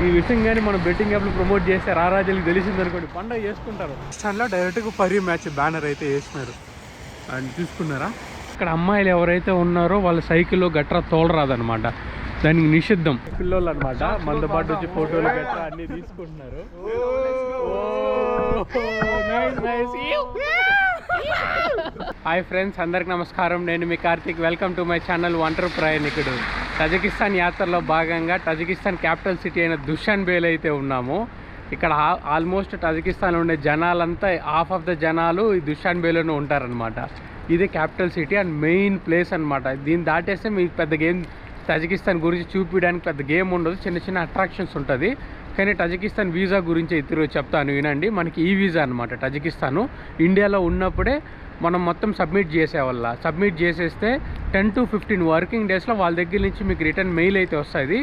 ఈ విషయం కానీ మనం బెట్టింగ్ యాప్లు ప్రమోట్ చేస్తే రారాజులకు తెలిసిందనుకోండి పండుగ చేసుకుంటారు. స్టాండ్లో డైరెక్ట్గా పరి మ్యాచ్ బ్యానర్ అయితే వేసినారు అండ్ చూసుకున్నారా. ఇక్కడ అమ్మాయిలు ఎవరైతే ఉన్నారో వాళ్ళ సైకిల్ గట్రా తోలరాదనమాట, దానికి నిషిద్ధం. పిల్లోళ్ళు అనమాట మనతో పాటు వచ్చి ఫోటోలు గట్రా అన్నీ తీసుకుంటున్నారు. హాయ్ ఫ్రెండ్స్, అందరికి నమస్కారం. నేను మీ Karthik. Welcome to my channel ఒంటరి ప్రయాణికుడు. తజికిస్తాన్ యాత్రలో భాగంగా తజికిస్తాన్ క్యాపిటల్ సిటీ అయిన దుషాన్బేలో అయితే ఉన్నాము. ఇక్కడ ఆల్మోస్ట్ తజికిస్తాన్లో ఉండే జనాలంతా హాఫ్ ఆఫ్ ద జనాలు ఈ దుషాన్బేలోనే ఉంటారనమాట. ఇదే capital city and main place అనమాట. దీన్ని దాటేస్తే మీకు పెద్ద గేమ్ తజికిస్తాన్ గురించి చూపించడానికి పెద్ద గేమ్ ఉండదు, చిన్న చిన్న అట్రాక్షన్స్ ఉంటుంది. కానీ తజికిస్తాన్ వీసా గురించి అయితే చెప్తాను వినండి. మనకి ఈ వీసా అనమాట. తజికిస్తాను ఇండియాలో ఉన్నప్పుడే మనం మొత్తం సబ్మిట్ చేసేవాళ్ళ. సబ్మిట్ చేసేస్తే 10 to 15 వర్కింగ్ డేస్లో వాళ్ళ దగ్గర నుంచి మీకు రిటర్న్ మెయిల్ అయితే వస్తుంది.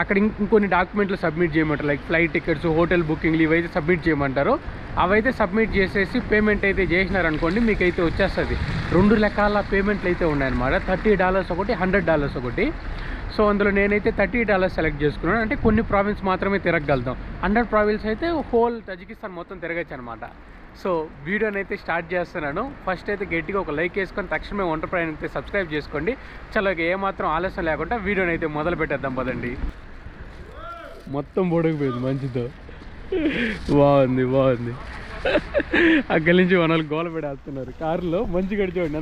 అక్కడ ఇంకొన్ని డాక్యుమెంట్లు సబ్మిట్ చేయమంటారు, లైక్ ఫ్లైట్ టికెట్స్, హోటల్ బుకింగ్లు ఇవైతే సబ్మిట్ చేయమంటారు. అవైతే సబ్మిట్ చేసేసి పేమెంట్ అయితే చేసినారనుకోండి మీకు అయితే వచ్చేస్తుంది. 2 రకాల పేమెంట్లు అయితే ఉన్నాయన్నమాట. $30 ఒకటి, $100 ఒకటి. సో అందులో నేనైతే $30 సెలెక్ట్ చేసుకున్నాను. అంటే కొన్ని ప్రావిన్స్ మాత్రమే తిరగలుగుతాం. 100 ప్రావిన్స్ అయితే హోల్ తజికిస్తాన్ మొత్తం తిరగచ్చు అనమాట. సో వీడియోని అయితే స్టార్ట్ చేస్తున్నాను. ఫస్ట్ అయితే గట్టిగా ఒక లైక్ వేసుకొని తక్షణమే ఒంటరి ప్రయాణం అయితే సబ్స్క్రైబ్ చేసుకోండి. చలో ఏమాత్రం ఆలస్యం లేకుండా వీడియోని అయితే మొదలు పెట్టేద్దాం పదండి. మొత్తం పొడిగిపోయింది మంచితో. బాగుంది బాగుంది. అక్కడి నుంచి మనల్ని గోల పెడేస్తున్నారు. కారులో మంచి గడిచేవాడి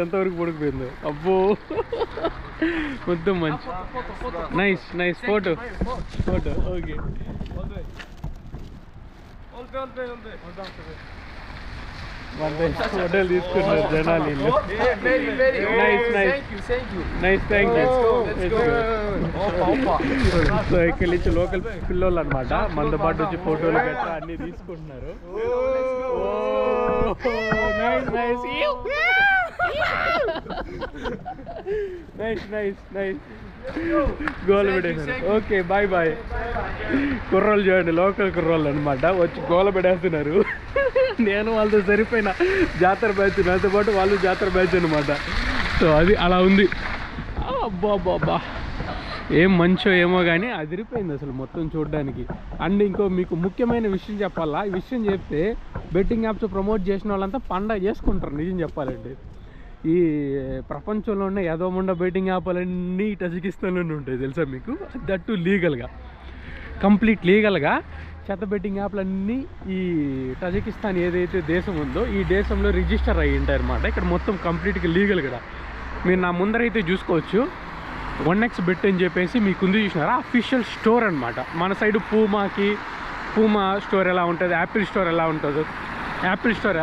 ఎంతవరకు పొడిగిపోయిందో. అబ్బో మొత్తం మంచి. Nice nice photo photo. Okay ఫోటోలు తీసుకున్నారు జనాలు. Nice nice nice, thank you. So ఇక్కడి నుంచి లోకల్ పిల్లోళ్ళు అనమాట మనతో పాటు వచ్చి ఫోటోలు గట్రా అన్నీ తీసుకుంటున్నారు. Nice nice nice nice nice. గోల పెట్టేశారు. Okay bye bye. కుర్రోళ్ళు చూడండి, లోకల్ కుర్రోళ్ళు అనమాట వచ్చి గోల పెట్టేస్తున్నారు. నేను వాళ్ళతో సరిపోయిన జాతర బ్యాచ్, నాతో పాటు వాళ్ళు జాతర బ్యాచ్ అనమాట. సో అది అలా ఉంది. అబ్బా అబ్బా ఏం మంచో ఏమో కానీ అదిరిపోయింది అసలు మొత్తం చూడడానికి. అండ్ ఇంకో మీకు ముఖ్యమైన విషయం చెప్పాలా. ఈ విషయం చెప్తే బెట్టింగ్ యాప్స్ ప్రమోట్ చేసిన వాళ్ళంతా పండగ చేసుకుంటారు. నిజం చెప్పాలంటే ఈ ప్రపంచంలో ఉన్న యదోముండ బెట్టింగ్ యాప్లన్నీ తజికిస్తాన్లోనే ఉంటాయి తెలుసా మీకు. దట్టు లీగల్గా, కంప్లీట్ లీగల్గా చెత్త బెట్టింగ్ యాప్లన్నీ ఈ తజికిస్తాన్ ఏదైతే దేశం ఉందో ఈ దేశంలో రిజిస్టర్ అయ్యి ఉంటాయి అన్నమాట. ఇక్కడ మొత్తం కంప్లీట్గా లీగల్ కూడా. మీరు నా ముందరైతే చూసుకోవచ్చు 1x బెట్ అని చెప్పేసి మీకు ఉంది చూసినారా, అఫీషియల్ స్టోర్ అనమాట. మన సైడ్ పూమా స్టోర్ ఎలా ఉంటుంది, యాపిల్ స్టోర్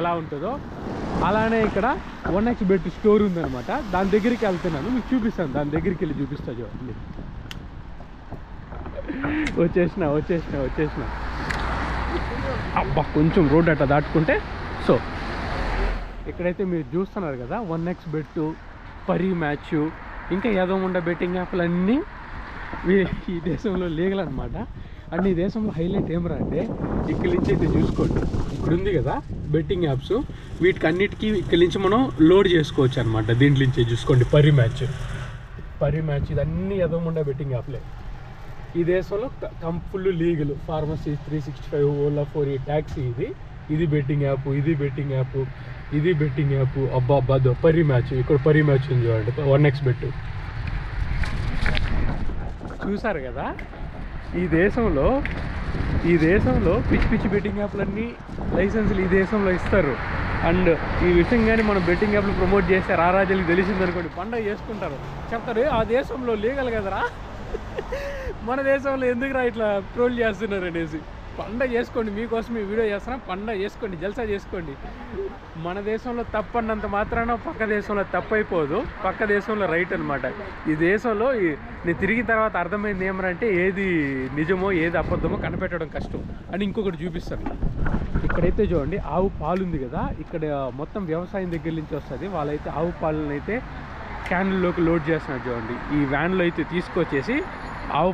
ఎలా ఉంటుందో అలానే ఇక్కడ 1x బెట్ స్టోర్ ఉందనమాట. దాని దగ్గరికి వెళ్తున్నాను, మీకు చూపిస్తాను. దాని దగ్గరికి వెళ్ళి చూపిస్తా చూడండి. వచ్చేసిన అబ్బా కొంచెం రోడ్ అట్లా దాటుకుంటే. సో ఇక్కడైతే మీరు చూస్తున్నారు కదా 1x బెట్, పరి మ్యాచ్, ఇంకా యదోముండ బెట్టింగ్ యాప్లన్నీ ఈ దేశంలో లీగల్ అనమాట. అండ్ ఈ దేశంలో హైలైట్ ఏమరా అంటే ఇక్కడి నుంచి అయితే చూసుకోండి, ఇక్కడ ఉంది కదా బెట్టింగ్ యాప్స్, వీటికి అన్నిటికీ ఇక్కడి నుంచి మనం లోడ్ చేసుకోవచ్చు అనమాట. దీంట్లో నుంచి చూసుకోండి పరి మ్యాచ్ ఇదన్నీ యదోముండ బెట్టింగ్ యాప్లే. ఈ దేశంలో ఫుల్ లీగల్. ఫార్మసీ 365, ఓలా 4, ఈ ట్యాక్సీ, ఇది బెట్టింగ్ యాప్. అబ్బా పరి మ్యాచ్, ఇక్కడ పరి మ్యాచ్ ఉంది చూడండి, 1x బెట్. చూసారు కదా ఈ దేశంలో పిచ్చి బెట్టింగ్ యాప్లన్నీ లైసెన్సులు ఈ దేశంలో ఇస్తారు. అండ్ ఈ విషయం కానీ మనం బెట్టింగ్ యాప్లు ప్రమోట్ చేస్తే రారాజులకు తెలిసిందనుకోండి పండుగ చేసుకుంటారు. చెప్తారు ఆ దేశంలో లీగల్ కదరా, మన దేశంలో ఎందుకురా ఇట్లా ట్రోల్ చేస్తున్నారు అనేసి. పండగ చేసుకోండి, మీకోసం ఈ వీడియో చేస్తున్నా. పండగ చేసుకోండి, జల్సా చేసుకోండి. మన దేశంలో తప్పన్నంత మాత్రాన పక్క దేశంలో తప్పు అయిపోదు, పక్క దేశంలో రైట్ అనమాట. ఈ దేశంలో నేను తిరిగిన తర్వాత అర్థమైంది ఏమంటే ఏది నిజమో ఏది అబద్ధమో కనిపెట్టడం కష్టం అని ఇంకొకటి చూపిస్తాను. ఇక్కడైతే చూడండి ఆవు పాలు ఉంది కదా, ఇక్కడ మొత్తం వ్యవసాయం దగ్గర నుంచి వస్తుంది. వాళ్ళైతే ఆవు పాలను అయితే క్యాన్లోకి లోడ్ చేస్తున్నారు చూడండి. ఈ వ్యాన్లో అయితే తీసుకొచ్చేసి ఆవు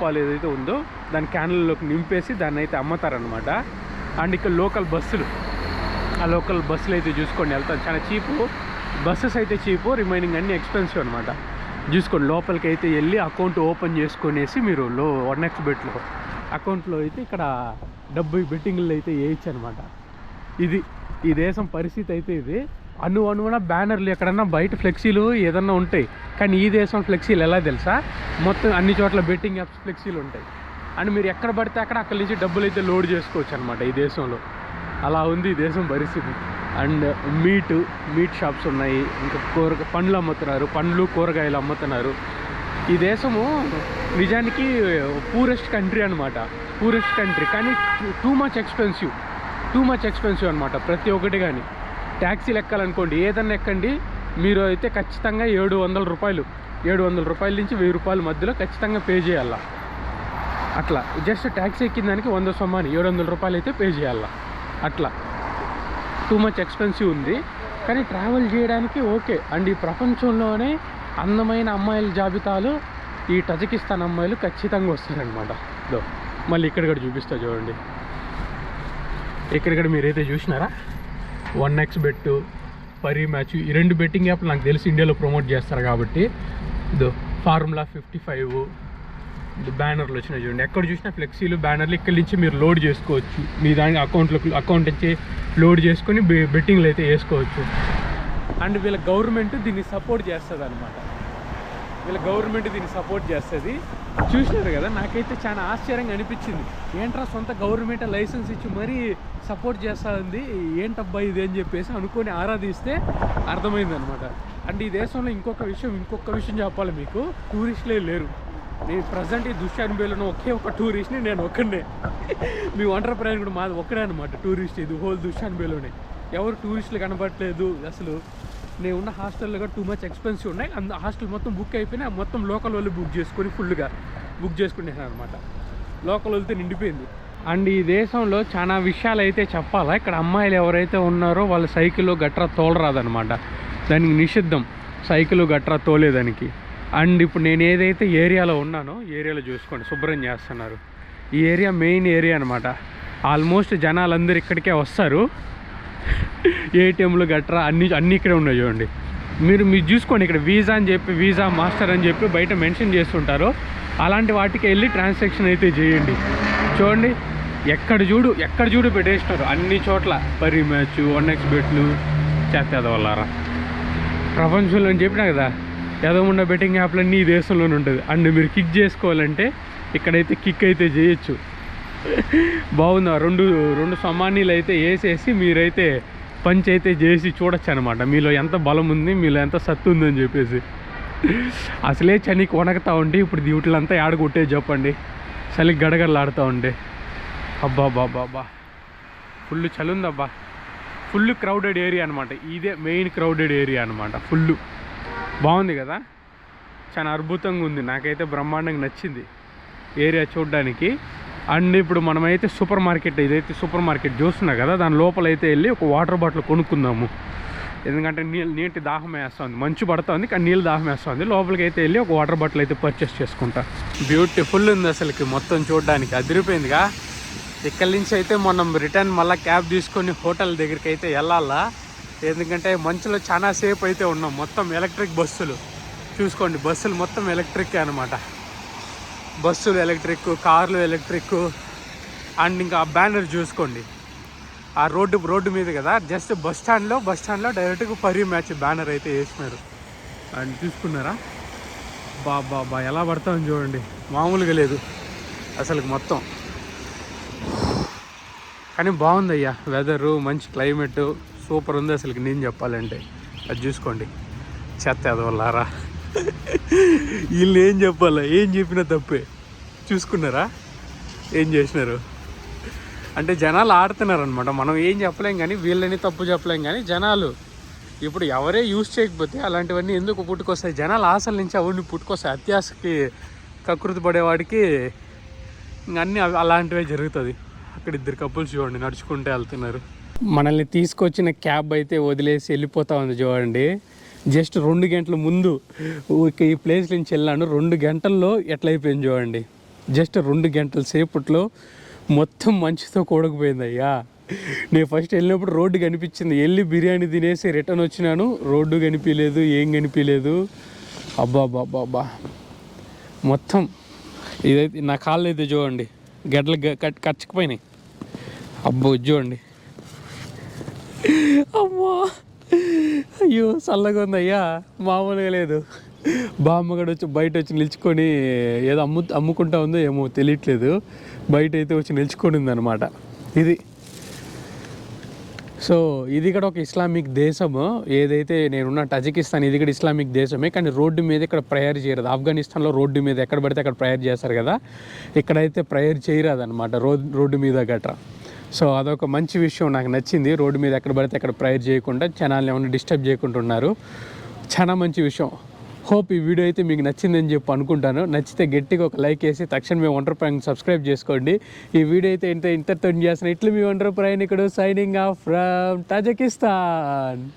పాలు ఏదైతే ఉందో దాని క్యాన్లలోకి నింపేసి దాన్ని అయితే అమ్ముతారనమాట. అండ్ ఇక్కడ లోకల్ బస్సులు అయితే చూసుకోండి వెళ్తాను. చాలా చీపు బస్సెస్ అయితే చీపు, రిమైనింగ్ అన్నీ ఎక్స్పెన్సివ్ అనమాట. చూసుకోండి. లోపలికి అయితే వెళ్ళి అకౌంట్ ఓపెన్ చేసుకునేసి మీరు 1xBetలో అకౌంట్లో అయితే ఇక్కడ డబ్బు బెట్టింగ్లు అయితే వేయచ్చు అనమాట. ఇది ఈ దేశం పరిస్థితి అయితే ఇది. అనువున బ్యానర్లు ఎక్కడన్నా బయట ఫ్లెక్సీలు ఏదన్నా ఉంటాయి, కానీ ఈ దేశం ఫ్లెక్సీలు ఎలా తెలుసా, మొత్తం అన్ని చోట్ల బెట్టింగ్ యాప్స్ ఫ్లెక్సీలు ఉంటాయి. అండ్ మీరు ఎక్కడ పడితే అక్కడి నుంచి డబ్బులు అయితే లోడ్ చేసుకోవచ్చు అనమాట ఈ దేశంలో. అలా ఉంది ఈ దేశం పరిస్థితి. అండ్ మీట్ షాప్స్ ఉన్నాయి, ఇంకా పండ్లు అమ్ముతున్నారు, పండ్లు కూరగాయలు అమ్ముతున్నారు. ఈ దేశము నిజానికి పూరెస్ట్ కంట్రీ అనమాట, పూరెస్ట్ కంట్రీ. కానీ టూ మచ్ ఎక్స్పెన్సివ్ అనమాట ప్రతి ఒక్కటి. కానీ ట్యాక్సీలు ఎక్కాలనుకోండి, ఏదన్నా ఎక్కండి మీరు అయితే ఖచ్చితంగా 700 రూపాయలు నుంచి 1000 రూపాయల మధ్యలో ఖచ్చితంగా పే చేయాలా. అట్లా జస్ట్ ట్యాక్సీ ఎక్కిన దానికి 100 సొమ్మాని 700 రూపాయలు అయితే పే చేయాలా. అట్లా టూ మచ్ ఎక్స్పెన్సివ్ ఉంది. కానీ ట్రావెల్ చేయడానికి ఓకే. అండ్ ఈ ప్రపంచంలోనే అందమైన అమ్మాయిల జాబితాలు ఈ తజికిస్తాన్ అమ్మాయిలు ఖచ్చితంగా వస్తారనమాట. మళ్ళీ ఇక్కడ కూడా చూపిస్తా చూడండి. ఇక్కడ మీరైతే చూసినారా 1xBet, పరీ మ్యాచ్, ఈ 2 బెట్టింగ్ యాప్లు నాకు తెలిసి ఇండియాలో ప్రమోట్ చేస్తారు కాబట్టి. ఫార్ములా 55 బ్యానర్లు వచ్చినాయి చూడండి. ఎక్కడ చూసినా ఫ్లెక్సీలు, బ్యానర్లు. ఇక్కడి నుంచి మీరు లోడ్ చేసుకోవచ్చు, మీ దానికి అకౌంట్ నుంచి లోడ్ చేసుకొని బెట్టింగ్లు అయితే వేసుకోవచ్చు. అండ్ వీళ్ళ గవర్నమెంట్ దీన్ని సపోర్ట్ చేస్తుంది అనమాట. చూసినారు కదా, నాకైతే చాలా ఆశ్చర్యంగా అనిపించింది. ఏంట్రా సొంత గవర్నమెంట్ లైసెన్స్ ఇచ్చి మరీ సపోర్ట్ చేస్తుంది, ఏంటబ్బా ఇది అని చెప్పేసి అనుకొని ఆరాధిస్తే అర్థమైంది అనమాట. అండ్ ఈ దేశంలో ఇంకొక విషయం చెప్పాలి మీకు, టూరిస్టులే లేరు. నేను ప్రజెంట్ ఈ దుషాన్బేలో ఒకే ఒక టూరిస్ట్ని, నేను ఒక్కడే. మీ ఒంటరి ప్రయాణం కూడా మాది ఒక్కడే అనమాట టూరిస్ట్. ఇది హోల్ దుషాన్బేలోనే ఎవరు టూరిస్టులు కనబడట్లేదు అసలు. నేను ఉన్న హాస్టల్లో కూడా టూ మచ్ ఎక్స్పెన్సివ్ ఉన్నాయి. హాస్టల్ మొత్తం బుక్ అయిపోయినా మొత్తం లోకల్ వాళ్ళు ఫుల్గా బుక్ చేసుకునేసాను అనమాట. లోకల్ వాళ్ళతో నిండిపోయింది. అండ్ ఈ దేశంలో చాలా విషయాలు అయితే చెప్పాలా. ఇక్కడ అమ్మాయిలు ఎవరైతే ఉన్నారో వాళ్ళు సైకిల్ గట్రా తోలరాదనమాట, దానికి నిషిద్ధం సైకిల్ గట్రా తోలేదానికి. అండ్ ఇప్పుడు నేను ఏదైతే ఏరియాలో ఉన్నానో ఏరియాలో చూసుకోండి, శుభ్రం చేస్తున్నారు. ఈ ఏరియా మెయిన్ ఏరియా అనమాట. ఆల్మోస్ట్ జనాలందరూ ఇక్కడికే వస్తారు. ఏటీఎంలు గట్రా అన్నీ ఇక్కడే ఉన్నాయి చూడండి. మీరు చూసుకోండి, ఇక్కడ వీసా మాస్టర్ అని చెప్పి బయట మెన్షన్ చేస్తుంటారు. అలాంటి వాటికి వెళ్ళి ట్రాన్సాక్షన్ అయితే చేయండి. చూడండి, ఎక్కడ చూడు పెట్టేసినారు అన్ని చోట్ల. పరీ మ్యాచ్, 1xBetలు చేస్తేదవల్లారా. ప్రపంచంలో అని చెప్పినా కదా, ఏదో బెట్టింగ్ యాప్లన్నీ ఈ దేశంలోనే ఉంటుంది. అండ్ మీరు కిక్ చేసుకోవాలంటే ఇక్కడైతే కిక్ అయితే చేయొచ్చు. బాగుందా, రెండు సమానీలు అయితే వేసేసి మీరైతే పంచ్ అయితే చేసి చూడొచ్చు అనమాట. మీలో ఎంత బలం ఉంది, మీలో ఎంత సత్తు ఉందని చెప్పేసి. అసలే చనికి వణకుతూ ఉండి ఇప్పుడు వీటిలంతా ఆడగొట్టే చెప్పండి, చలికి గడగడలాడుతూ ఉండే. అబ్బా ఫుల్ చలి ఉందబ్బా. ఫుల్ క్రౌడెడ్ ఏరియా అనమాట. ఇదే మెయిన్ క్రౌడెడ్ ఏరియా అనమాట. ఫుల్ బాగుంది కదా, చాలా అద్భుతంగా ఉంది. నాకైతే బ్రహ్మాండంగా నచ్చింది ఏరియా చూడడానికి. అండ్ ఇప్పుడు మనమైతే ఇదైతే సూపర్ మార్కెట్ చూస్తున్నా కదా, దాని లోపలైతే వెళ్ళి ఒక వాటర్ బాటిల్ కొనుక్కుందాము. ఎందుకంటే నీటి దాహం వేస్తుంది, మంచు పడుతుంది కానీ నీళ్ళు దాహం వేస్తుంది. లోపలికి అయితే వెళ్ళి ఒక వాటర్ బాటిల్ అయితే పర్చేస్ చేసుకుంటా. బ్యూటిఫుల్ ఉంది అసలుకి, మొత్తం చూడడానికి అదిరిపోయిందిగా. ఇక్కడి నుంచి అయితే మనం రిటర్న్ మళ్ళీ క్యాబ్ తీసుకొని హోటల్ దగ్గరికి అయితే వెళ్ళాలా. ఎందుకంటే మంచులో చాలా సేపు అయితే ఉన్నాం. మొత్తం ఎలక్ట్రిక్ బస్సులు చూసుకోండి, బస్సులు మొత్తం ఎలక్ట్రిక్ అనమాట. బస్సులు ఎలక్ట్రిక్, కార్లు ఎలక్ట్రిక్. అండ్ ఇంకా ఆ బ్యానర్ చూసుకోండి, ఆ రోడ్డు మీద కదా, జస్ట్ బస్ స్టాండ్లో డైరెక్ట్గా పరీ మ్యాచ్ బ్యానర్ అయితే వేసినారు. అండ్ చూసుకున్నారా, బా ఎలా పడతామని చూడండి, మామూలుగా లేదు అసలు మొత్తం. కానీ బాగుందయ్యా, వెదరు మంచి క్లైమేట్ సూపర్ ఉంది అసలుకి. నేను చెప్పాలంటే అది చూసుకోండి, చెత్త ఎదవల్లారా. వీళ్ళు ఏం చెప్పాలా, ఏం చెప్పినా తప్పే. చూసుకున్నారా ఏం చేసినారు అంటే, జనాలు ఆడుతున్నారనమాట. మనం ఏం చెప్పలేం కానీ, వీళ్ళని తప్పు చెప్పలేం కానీ, జనాలు ఇప్పుడు ఎవరే యూజ్ చేయకపోతే అలాంటివన్నీ ఎందుకు పుట్టుకొస్తాయి. జనాలు ఆశల నుంచి అవన్నీ పుట్టుకొస్తాయి. అత్యాశకి కకృతి పడేవాడికి అన్నీ అలాంటివే జరుగుతుంది. అక్కడ 2 కపుల్స్ చూడండి నడుచుకుంటే వెళ్తున్నారు. మనల్ని తీసుకొచ్చిన క్యాబ్ అయితే వదిలేసి వెళ్ళిపోతా ఉంది చూడండి. జస్ట్ 2 గంటల ముందు ఈ ప్లేస్ నుంచి వెళ్ళాను. 2 గంటల్లో ఎట్లయిపోయింది చూడండి. జస్ట్ 2 గంటల సేపట్లో మొత్తం మంచుతో కూడకపోయింది అయ్యా. నేను ఫస్ట్ వెళ్ళినప్పుడు రోడ్డు కనిపించింది, వెళ్ళి బిర్యానీ తినేసి రిటర్న్ వచ్చినాను. రోడ్డు కనిపించలేదు, ఏం కనిపించలేదు. అబ్బా అబ్బా అబ్బా అబ్బా మొత్తం ఇదైతే నా కాళ్ళు అయితే చూడండి గడ్డలు కచ్చుకుపోయినాయి. అబ్బో చూడండి, అమ్మా అయ్యో చల్లగా ఉంది అయ్యా, మామూలుగా లేదు. బామ్మగడు వచ్చి బయట వచ్చి నిల్చుకొని ఏదో అమ్ముకుంటా ఉందో ఏమో తెలియట్లేదు, బయట అయితే వచ్చి నిల్చుకొని ఉందన్నమాట. ఇది సో ఇది కూడా ఒక ఇస్లామిక్ దేశము, ఏదైతే నేనున్న టజికిస్తాన్ ఇది కూడా ఇస్లామిక్ దేశమే, కానీ రోడ్డు మీద ఇక్కడ ప్రేయర్ చేయరాదు. ఆఫ్ఘనిస్తాన్లో రోడ్డు మీద ఎక్కడ పడితే అక్కడ ప్రేయర్ చేస్తారు కదా, ఇక్కడైతే ప్రేయర్ చేయరాదు అనమాట రోడ్డు మీద గట్రా. సో అదొక మంచి విషయం, నాకు నచ్చింది. రోడ్డు మీద ఎక్కడ పడితే అక్కడ ప్రేయర్ చేయకుండా జనాల్ని ఏమైనా డిస్టర్బ్ చేయకుండా ఉన్నారు, చాలా మంచి విషయం. హోప్ ఈ వీడియో అయితే మీకు నచ్చిందని చెప్పి అనుకుంటాను. నచ్చితే గట్టిగా ఒక లైక్ వేసి తక్షణమే వండర్ ప్రయాణికుడు సబ్స్క్రైబ్ చేసుకోండి. ఈ వీడియో అయితే ఇంతతో చేస్తున్న ఇట్లు మీ వండర్ ప్రయాణికుడు సైనింగ్ ఆఫ్ ఫ్రమ్ తజికిస్తాన్.